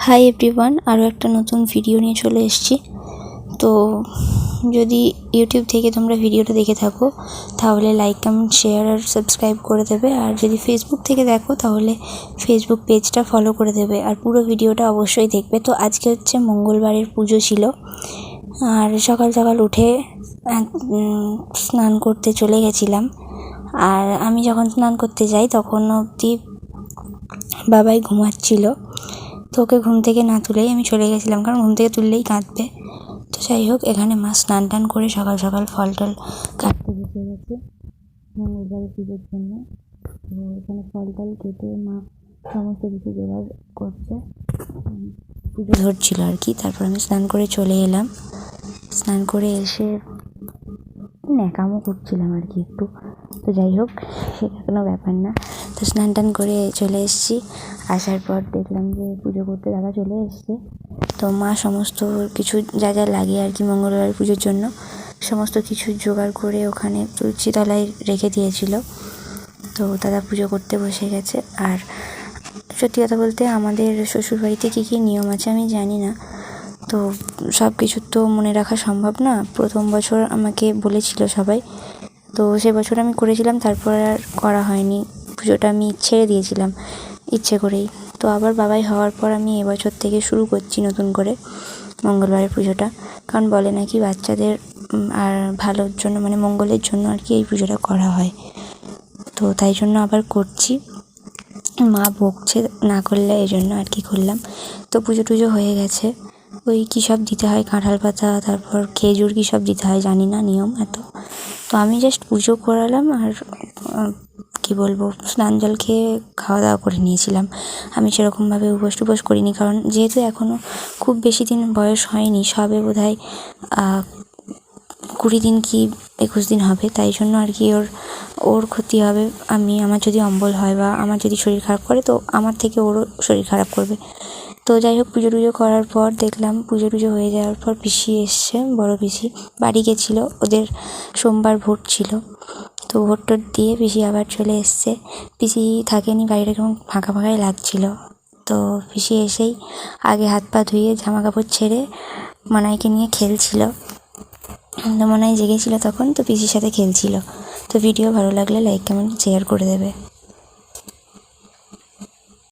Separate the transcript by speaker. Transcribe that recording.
Speaker 1: Hi everyone, আরও একটা নতুন ভিডিও নিয়ে চলে এসেছি। তো যদি ইউটিউব থেকে তোমরা ভিডিওটা দেখে থাকো তাহলে লাইক, কমেন্ট, শেয়ার আর সাবস্ক্রাইব করে দেবে। আর যদি ফেসবুক থেকে দেখো তাহলে ফেসবুক পেজটা ফলো করে দেবে আর পুরো ভিডিওটা অবশ্যই দেখবে। তো আজকে হচ্ছে মঙ্গলবারের পুজো ছিল, আর সকাল সকাল উঠে স্নান করতে চলে গেছিলাম। আর আমি যখন স্নান করতে যাই তখন অবধি বাবাই ঘুমাচ্ছিল। তো ওকে ঘুম থেকে না তুলেই আমি চলে গেছিলাম, কারণ ঘুম থেকে তুললেই কাঁদবে। তো যাই হোক, এখানে মা স্নান টান করে সকাল সকাল ফল টল কাটতে বসে গেছে মঙ্গলবারের পুজোর জন্য। তো এখানে ফল টল কেটে মা সমস্ত কিছু জোগাড় করছে, পুজো ধরছিল আর কি। তারপর আমি স্নান করে চলে এলাম। স্নান করে এসে ন্যাকামো করছিলাম আর কি একটু। তো যাই হোক, সেটা কোনো ব্যাপার না। তো স্নান টান করে চলে এসেছি। আসার পর দেখলাম যে পুজো করতে দাদা চলে এসছে। তো মা সমস্ত কিছু যা যা লাগে আর কি মঙ্গলবার পুজোর জন্য সমস্ত কিছু জোগাড় করে ওখানে তুলসী তলায় রেখে দিয়েছিল। তো দাদা পুজো করতে বসে গেছে। আর সত্যি কথা বলতে আমাদের শ্বশুরবাড়িতে কী কী নিয়ম আছে আমি জানি না, তো সব কিছু তো মনে রাখা সম্ভব না। প্রথম বছর আমাকে বলেছিল সবাই, তো সে বছর আমি করেছিলাম, তারপর আর করা হয়নি। পুজোটা আমি ছেড়ে দিয়েছিলাম ইচ্ছে করেই। তো আবার বাবাই হওয়ার পর আমি এবছর থেকে শুরু করছি নতুন করে মঙ্গলবারের পুজোটা, কারণ বলে নাকি বাচ্চাদের আর ভালোর জন্য, মানে মঙ্গলের জন্য আর কি এই পুজোটা করা হয়। তো তাই জন্য আবার করছি। মা বকছে না করলে, এই জন্য আর কি করলাম। তো পুজো টুজো হয়ে গেছে। ওই কী সব দিতে হয়, কাঁঠাল পাতা, তারপর খেজুর কী সব দিতে হয় জানি না নিয়ম এত। তো আমি জাস্ট পুজো করালাম আর কী বলবো, স্নান জল খেয়ে খাওয়া দাওয়া করে নিয়েছিলাম। আমি সেরকমভাবে উপোস টুপোস করিনি, কারণ যেহেতু এখনও খুব বেশি দিন বয়স হয়নি, সবে বোধহয় 20 দিন কি 21 দিন হবে, তাই জন্য আর কি ওর ক্ষতি হবে। আমার যদি অম্বল হয় বা আমার যদি শরীর খারাপ করে, তো আমার থেকে ওরও শরীর খারাপ করবে। তো যাই হোক, পুজো টুজো করার পর দেখলাম পুজো টুজো হয়ে যাওয়ার পর পিসি এসছে, বড় পিসি বাড়ি গেছিলো, ওদের সোমবার ভোট ছিল। তো ভোট টোট দিয়ে পিসি আবার চলে এসছে। পিসি থাকেনি, বাড়িটা কেমন ফাঁকা ফাঁকাই লাগছিল। তো পিসি এসেই আগে হাত পা ধুয়ে জামা কাপড় ছেড়ে মানাইকে নিয়ে খেলছিল। মানাই জেগেছিল তখন, তো পিসির সাথে খেলছিল। তো ভিডিও ভালো লাগলে লাইক, কমেন্ট, শেয়ার করে দেবে।